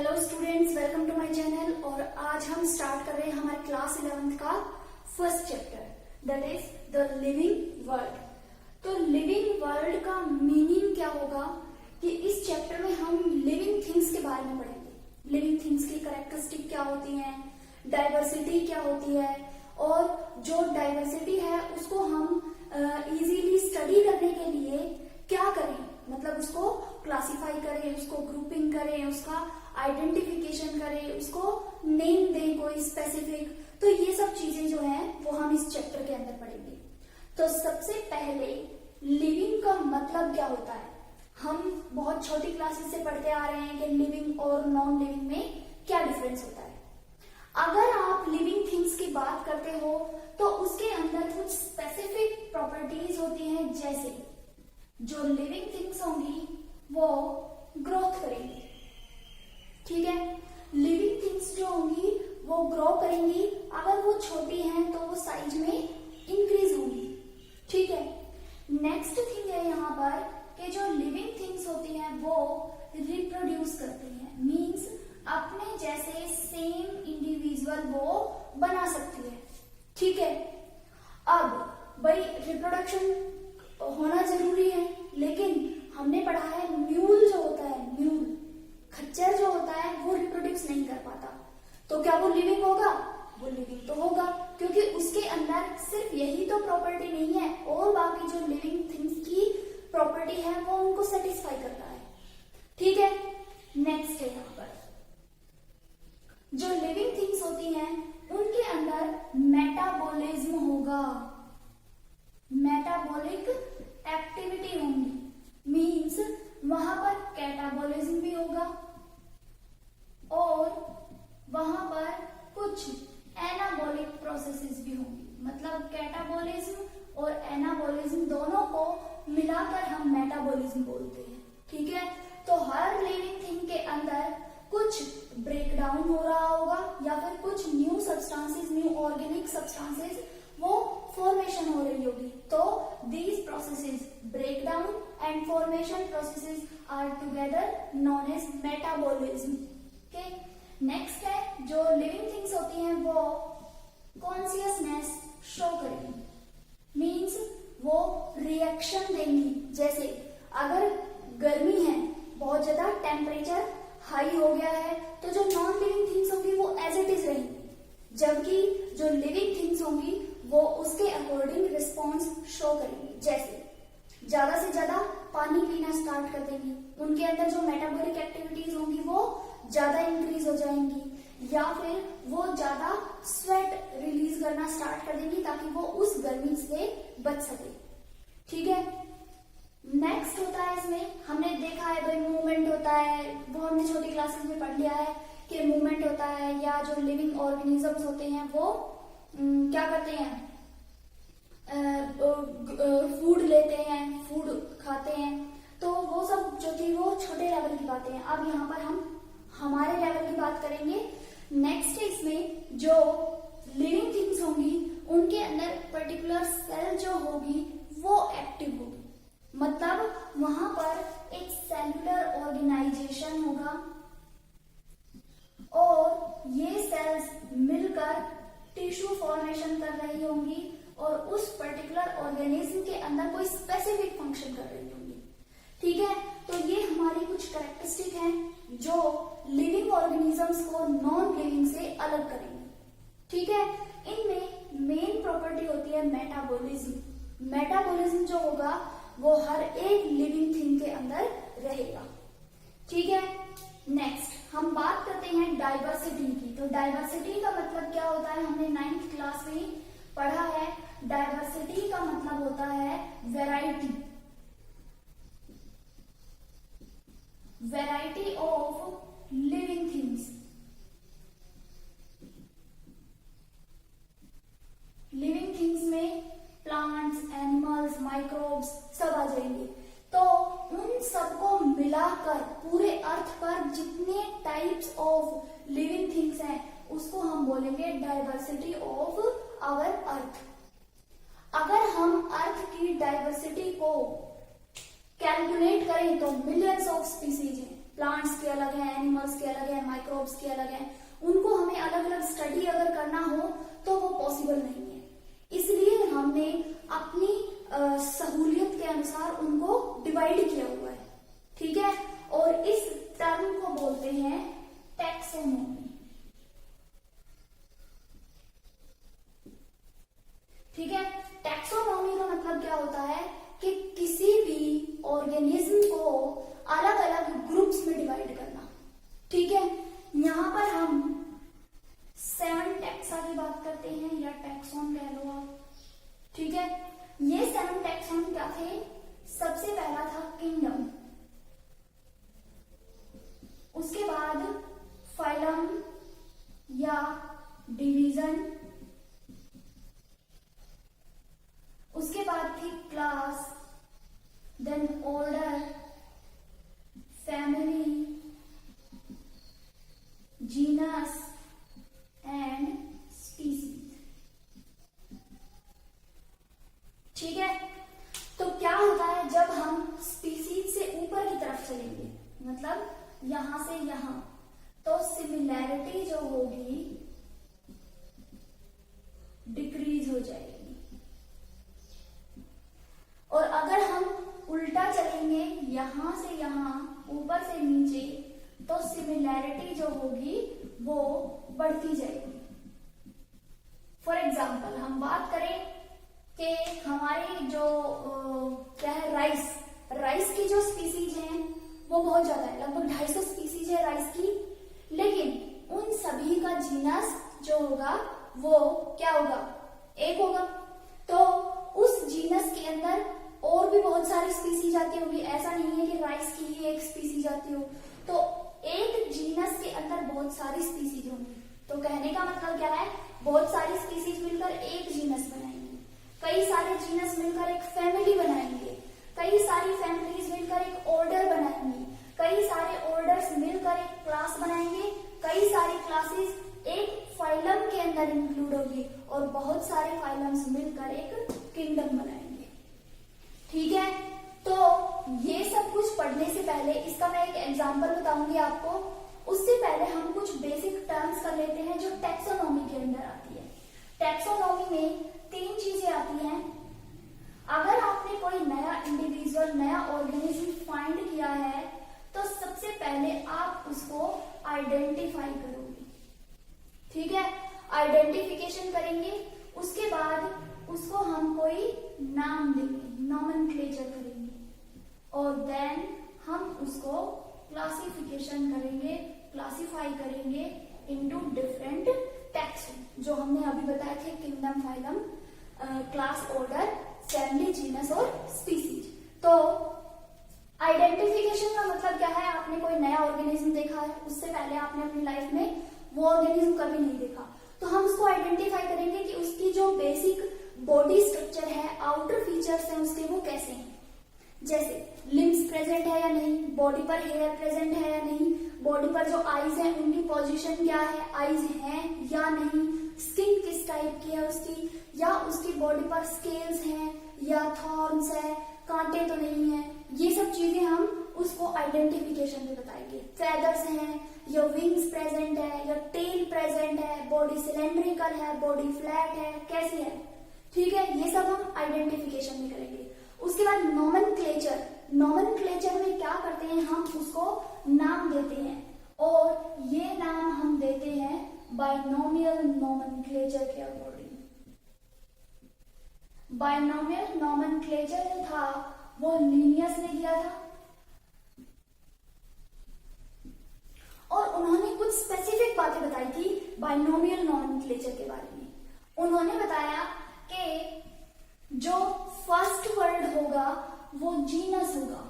Hello students, welcome to my channel. और आज हम स्टार्ट कर रहे हैं हमारे क्लास 11th का first chapter, that is the living world. तो लिविंग वर्ल्ड का मीनिंग क्या होगा कि इस चैप्टर में हम लिविंग थिंग्स के बारे में पढ़ेंगे। लिविंग थिंग्स की कैरेक्टरिस्टिक क्या होती है, डाइवर्सिटी क्या होती है, और जो डाइवर्सिटी है उसको हम इजीली स्टडी करने के लिए क्या करें, मतलब उसको क्लासिफाई करें, उसको ग्रुपिंग करें, उसका आइडेंटिफिकेशन करें, उसको नेम दें कोई स्पेसिफिक। तो ये सब चीजें जो है वो हम इस चैप्टर के अंदर पढ़ेंगे। तो सबसे पहले लिविंग का मतलब क्या होता है। हम बहुत छोटी क्लासेस से पढ़ते आ रहे हैं कि लिविंग और नॉन लिविंग में क्या डिफरेंस होता है। अगर आप लिविंग थिंग्स की बात करते हो तो उसके अंदर कुछ स्पेसिफिक प्रॉपर्टीज होती हैं, जैसे जो लिविंग थिंग्स होंगी वो ग्रोथ करेंगी, ठीक है। लिविंग थिंग्स जो होंगी वो ग्रो करेंगी, अगर वो छोटी हैं तो वो साइज में इंक्रीज होंगी, ठीक है। नेक्स्ट थिंग है यहाँ पर कि जो लिविंग थिंग्स होती हैं वो रिप्रोड्यूस करती हैं, मींस अपने जैसे सेम इंडिविजुअल वो बना सकती है, ठीक है। अब भाई रिप्रोडक्शन होना जरूरी है, लेकिन हमने पढ़ा है म्यूल जो होता है, म्यूल खच्चर जो होता है वो रिप्रोड्यूस नहीं कर पाता, तो क्या वो लिविंग होगा? वो लिविंग तो होगा, क्योंकि उसके अंदर सिर्फ यही तो प्रॉपर्टी नहीं है, और बाकी जो लिविंग थिंग्स की प्रॉपर्टी है वो उनको सेटिस्फाई करता है, ठीक है। नेक्स्ट है यहाँ पर जो लिविंग थिंग्स होती हैं उनके अंदर मेटाबॉलिज्म होगा, मेटाबॉलिक एक्टिविटी होंगी, मींस वहां पर कैटाबॉलिज्म भी होगा और वहां पर कुछ एनाबॉलिक प्रोसेसेस भी होंगी। मतलब कैटाबॉलिज्म और एनाबॉलिज्म दोनों को मिलाकर हम मेटाबॉलिज्म बोलते हैं, ठीक है। तो हर लिविंग थिंग के अंदर कुछ ब्रेक डाउन हो रहा होगा या फिर कुछ new substances, new organic substances वो फॉर्मेशन हो रही होगी। तो these processes break down and formation processes are together known as metabolism, okay. Next है जो लिविंग थिंग्स होती हैं वो कॉन्शियसनेस शो करेंगी, मींस वो रिएक्शन देंगी। जैसे अगर गर्मी है, बहुत ज्यादा टेम्परेचर हाई हो गया है, तो जो नॉन लिविंग थिंग्स होंगी वो एज इट इज रहेंगी, जबकि जो लिविंग थिंग्स होंगी वो उसके अकॉर्डिंग रिस्पॉन्स शो करेंगी। जैसे ज्यादा से ज्यादा पानी पीना स्टार्ट कर देंगी, उनके अंदर जो मेटाबॉलिक एक्टिविटीज होंगी वो ज्यादा इंक्रीज हो जाएंगी, या फिर वो ज्यादा स्वेट रिलीज करना स्टार्ट कर देंगी ताकि वो उस गर्मी से बच सके, ठीक है। नेक्स्ट होता है इसमें, हमने देखा है भाई मूवमेंट होता है, वो हमने छोटी क्लासेस में पढ़ लिया है कि मूवमेंट होता है, या जो लिविंग ऑर्गेनिजम्स होते हैं वो क्या करते हैं, फूड लेते हैं, फूड खाते हैं। तो वो सब जो थी वो छोटे लेवल की बातें हैं। अब यहाँ पर हम हमारे लेवल की बात करेंगे। नेक्स्ट इसमें जो लिविंग थिंग्स होंगी उनके अंदर पर्टिकुलर सेल जो होगी वो एक्टिव होगी, मतलब वहां पर एक सेलुलर ऑर्गेनाइजेशन होगा और ये सेल्स मिलकर टिश्यू फॉर्मेशन कर रही होंगी और उस पर्टिकुलर ऑर्गेनिज्म के अंदर कोई स्पेसिफिक फंक्शन कर रही होंगी, ठीक है। तो ये हमारी कुछ कैरेक्टरिस्टिक हैं जो लिविंग ऑर्गेनिजम्स को नॉन लिविंग से अलग करेंगे, ठीक है। इनमें मेन प्रॉपर्टी होती है मेटाबॉलिज्म। मेटाबॉलिज्म जो होगा वो हर एक लिविंग थिंग के अंदर रहेगा, ठीक है। नेक्स्ट हम बात करते हैं डाइवर्सिटी की। तो डाइवर्सिटी का मतलब क्या होता है, हमने 9th क्लास में पढ़ा है। डाइवर्सिटी का मतलब होता है variety, variety of living things. Living things में प्लांट्स, एनिमल्स, माइक्रोब्स सब आ जाएंगे। तो उन सबको मिलाकर पूरे अर्थ पर जितने टाइप्स ऑफ लिविंग थिंग्स हैं उसको हम बोलेंगे डाइवर्सिटी ऑफ आवर अर्थ। अगर हम अर्थ की डाइवर्सिटी को कैलकुलेट करें तो मिलियंस ऑफ स्पीसीज हैं, प्लांट्स के अलग है, एनिमल एनिमल्स की अलग है, माइक्रोब्स की अलग है, उनको हमें अलग अलग स्टडी अगर करना हो तो वो पॉसिबल नहीं है। इसलिए हमने अपनी सहूलियत के अनुसार उनको डिवाइड किया हुआ है, ठीक है। और इस टर्म को बोलते हैं टैक्सोनॉमी, ठीक है। टैक्सोनॉमी का मतलब क्या होता है कि किसी भी ऑर्गेनिज्म को अलग अलग ग्रुप्स में डिवाइड करना, ठीक है। यहां पर हम 7 टैक्सा की बात करते हैं, या टैक्सॉन कह लो आप, ठीक है। ये 7 टैक्सॉन क्या थे? सबसे पहला था किंगडम, उसके बाद फाइलम या डिवीजन, उसके बाद थी class, then order, family, genus and species, ठीक है। तो क्या होता है जब हम स्पीसीज से ऊपर की तरफ चलेंगे, मतलब यहां से यहां, तो सिमिलैरिटी जो होगी डिक्रीज हो जाएगी। और अगर हम उल्टा चलेंगे यहां से यहां, ऊपर से नीचे, तो सिमिलैरिटी जो होगी वो बढ़ती जाएगी। फॉर एग्जाम्पल हम बात करें कि हमारी जो क्या है, राइस की जो स्पीसीज हैं वो बहुत ज्यादा है, लगभग 250 स्पीसीज है राइस की, लेकिन उन सभी का जीनस जो होगा वो क्या होगा? एक होगा। तो उस जीनस के अंदर और भी बहुत सारी स्पीसीज आती होंगी, ऐसा नहीं है कि राइस की ही एक स्पीसीज आती हो। तो एक जीनस के अंदर बहुत सारी स्पीसीज होंगी। तो कहने का मतलब क्या है, बहुत सारी स्पीसीज मिलकर एक जीनस बनाएंगे, कई सारे जीनस मिलकर एक फैमिली बनाएंगे, कई सारी फैमिलीज मिलकर एक ऑर्डर बनाएंगी, कई सारे ऑर्डर्स मिलकर एक क्लास बनाएंगे, कई सारी क्लासेस एक फाइलम के अंदर इंक्लूड होगी, और बहुत सारे फाइलम्स मिलकर एक किंगडम बनाएंगे, ठीक है। तो ये सब कुछ पढ़ने से पहले इसका मैं एक एग्जांपल बताऊंगी आपको, उससे पहले हम कुछ बेसिक टर्म्स कर लेते हैं जो टैक्सोनॉमी के अंदर आती है। टैक्सोनॉमी में 3 चीजें आती हैं। अगर आपने कोई नया इंडिविजुअल, नया ऑर्गेनिज्म फाइंड किया है, तो सबसे पहले आप उसको आइडेंटिफाई करोगे, ठीक है। आइडेंटिफिकेशन करेंगे, उसके बाद उसको हम कोई नाम देंगे, नॉमेनक्लेचर करेंगे, और देन हम उसको क्लासिफिकेशन करेंगे, क्लासिफाई करेंगे इनटू डिफरेंट टैक्सोन, जो हमने अभी बताए थे, kingdom, phylum, class, order, family, genus और स्पीसीज। तो आइडेंटिफिकेशन का मतलब क्या है, आपने कोई नया ऑर्गेनिज्म देखा है, उससे पहले आपने अपनी लाइफ में वो ऑर्गेनिज्म कभी नहीं देखा, तो हम उसको आइडेंटिफाई करेंगे कि उसकी जो बेसिक बॉडी स्ट्रक्चर है, आउटर फीचर्स हैं उसके, वो कैसे हैं। जैसे लिम्स प्रेजेंट है या नहीं, बॉडी पर हेयर प्रेजेंट है या नहीं, बॉडी पर जो आईज हैं उनकी पोजीशन क्या है, आईज हैं या नहीं, स्किन किस टाइप की है उसकी, या उसकी बॉडी पर स्केल्स हैं या थॉर्न्स है, कांटे तो नहीं है, ये सब चीजें हम उसको आइडेंटिफिकेशन में बताएंगे। फेदर्स हैं या विंग्स प्रेजेंट है या टेल प्रेजेंट है, बॉडी सिलेंड्रिकल है, बॉडी फ्लैट है, कैसी है, ठीक है। ये सब हम आइडेंटिफिकेशन में करेंगे। उसके बाद नॉमेनक्लेचर, नॉमेनक्लेचर में क्या करते हैं, हम उसको नाम देते हैं, और ये नाम हम देते हैं बाइनोमियल नॉमेनक्लेचर के अकॉर्डिंग। बाइनोमियल नॉमेनक्लेचर जो था वो लिनियस ने दिया था, और उन्होंने कुछ स्पेसिफिक बातें बताई थी बाइनोमियल नॉमेनक्लेचर के बारे में। उन्होंने बताया कि जो फर्स्ट वर्ड होगा वो जीनस होगा,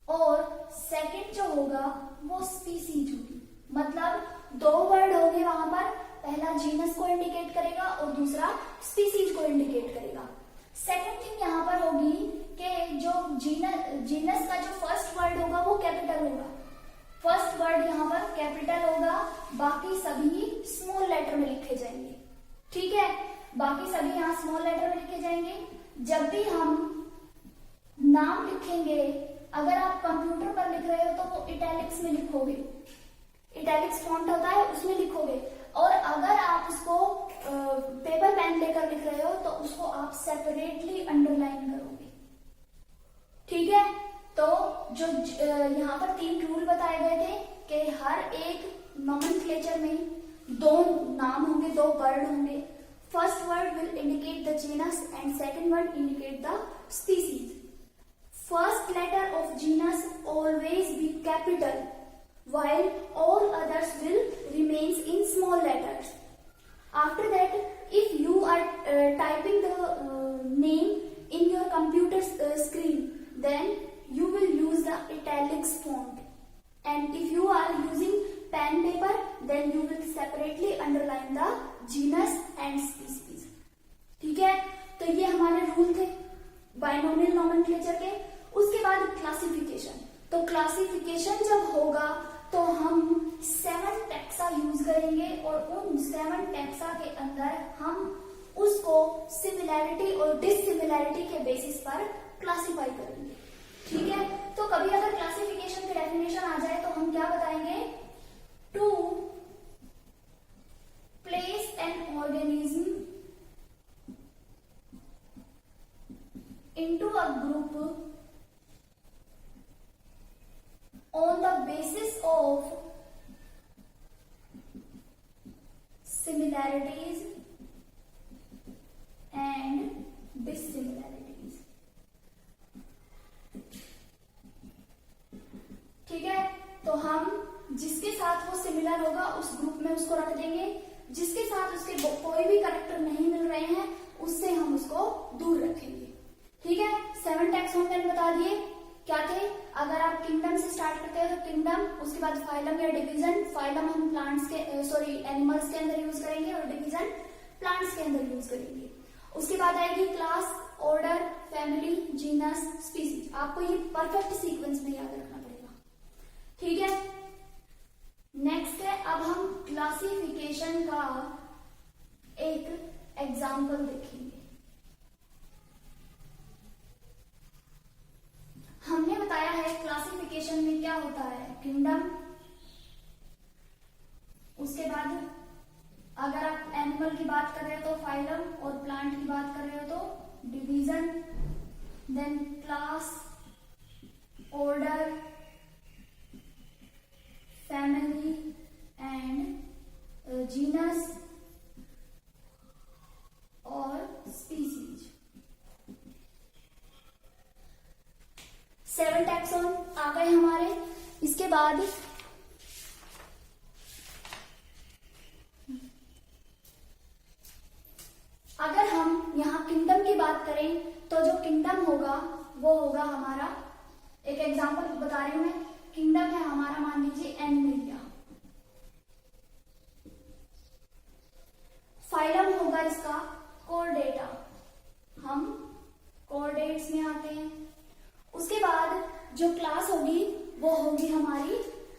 और सेकंड जो होगा वो स्पीसीज होगी। मतलब 2 वर्ड होंगे वहां पर, पहला जीनस को इंडिकेट करेगा और दूसरा स्पीसीज को इंडिकेट करेगा। सेकंड थिंग यहाँ पर होगी कि जो जीनस का जो फर्स्ट वर्ड होगा वो कैपिटल होगा, फर्स्ट वर्ड यहाँ पर कैपिटल होगा, बाकी सभी स्मॉल लेटर में लिखे जाएंगे, ठीक है। बाकी सभी यहाँ स्मॉल लेटर में लिखे जाएंगे। जब भी हम नाम लिखेंगे, अगर आप कंप्यूटर पर लिख रहे हो तो वो इटैलिक्स में लिखोगे, इटैलिक्स फॉन्ट होता है उसमें लिखोगे। और अगर आप उसको पेपर पेन लेकर लिख रहे हो तो उसको आप सेपरेटली अंडरलाइन करोगे, ठीक है। तो जो यहाँ पर 3 रूल बताए गए थे कि हर एक नोमेनक्लेचर में 2 नाम होंगे, 2 वर्ड होंगे। First word will indicate the genus and second word indicate the species. First letter of genus always be capital while all others will remains in small letters. After that, if you are typing the name in your computer screen, then you will use the italics font. And if you are using pen paper, then you will separately underline the genus and species. ठीक है, तो ये हमारे rule थे binomial nomenclature के। उसके बाद classification. तो क्लासिफिकेशन जब होगा तो हम 7 टैक्सा यूज करेंगे और उन 7 टैक्सा के अंदर हम उसको सिमिलैरिटी और डिससिमिलैरिटी के बेसिस पर क्लासिफाई करेंगे, ठीक है। तो कभी अगर क्लासिफिकेशन की डेफिनेशन आ जाए तो हम क्या बताएंगे, to place an organism into a group on the basis of similarities and dissimilarities, ठीक है। तो हम जिसके साथ वो सिमिलर होगा उस ग्रुप में उसको रख देंगे, जिसके साथ उसके कोई भी कैरेक्टर नहीं मिल रहे हैं उससे हम उसको दूर रखेंगे, ठीक है। 7 टैक्स हमने बता दिए क्या थे। अगर आप किंगडम से स्टार्ट करते हैं तो किंगडम, उसके बाद फाइलम या डिवीजन। फाइलम हम प्लांट्स के एनिमल्स के अंदर यूज करेंगे और डिवीजन प्लांट्स के अंदर यूज करेंगे। उसके बाद आएगी class, order, family, genus, species. आपको ये परफेक्ट सीक्वेंस में याद रखना पड़ेगा, ठीक है। नेक्स्ट है, अब हम क्लासिफिकेशन का एक एग्जाम्पल देखेंगे। हमने बताया है क्लासिफिकेशन में क्या होता है, किंगडम, उसके बाद अगर आप एनिमल की बात कर रहे हो तो फाइलम और प्लांट की बात कर रहे हो तो division, then class, order, family and genus और स्पीसीज। 7 टैक्सॉन आ गए हमारे। इसके बाद अगर हम यहाँ किंगडम की बात करें तो जो किंगडम होगा वो होगा हमारा, एक एग्जांपल बता रही हूं मैं, किंगडम है हमारा, मान लीजिए एनिमेलिया। फाइलम होगा इसका कोर्डेटा, हम कोर्डेट्स में आते हैं। उसके बाद जो क्लास होगी वो होगी हमारी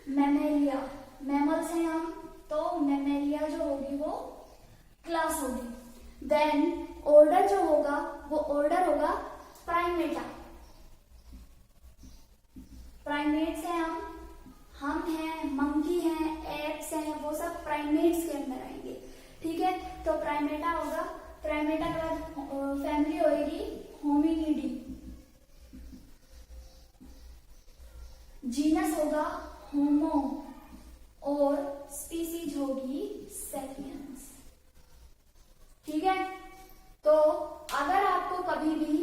मैमेलिया, मैमल्स हैं हम, तो मैमेलिया जो होगी वो क्लास होगी। देन ऑर्डर जो होगा वो ऑर्डर होगा प्राइमेटा, प्राइमेट्स हैं हम हैं, मंकी हैं, एप्स हैं, वो सब प्राइमेट्स के अंदर आएंगे, ठीक है। तो प्राइमेटा होगा, प्राइमेटा के बाद फैमिली होगी होमिनिडी, जीनस होगा होमो और स्पीसीज होगी सेपियंस, ठीक है। तो अगर आपको कभी भी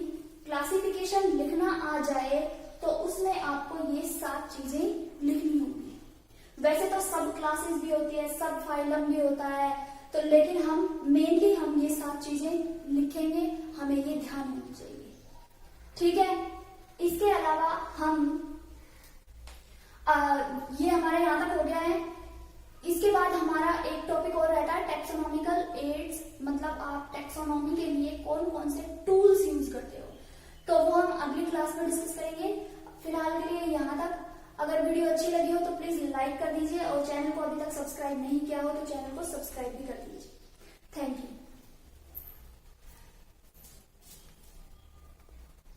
क्लासिफिकेशन लिखना आ जाए तो उसमें आपको ये 7 चीजें लिखनी होंगी। वैसे तो सब क्लासेस भी होती है, सब फाइलम भी होता है, तो लेकिन हम मेनली हम ये 7 चीजें लिखेंगे, हमें ये ध्यान होना चाहिए, ठीक है। इसके अलावा हम ये हमारे यहाँ तक हो गया है। इसके बाद हमारा एक टॉपिक और रहता है टैक्सोनॉमिकल एड्स, मतलब आप टैक्सोनॉमी के लिए कौन कौन से टूल्स यूज करते हो, तो वो हम अगली क्लास में डिस्कस करेंगे। फिलहाल के लिए यहाँ तक। अगर वीडियो अच्छी लगी हो तो प्लीज लाइक कर दीजिए और चैनल को अभी तक सब्सक्राइब नहीं किया हो तो चैनल को सब्सक्राइब भी कर दीजिए। Thank you.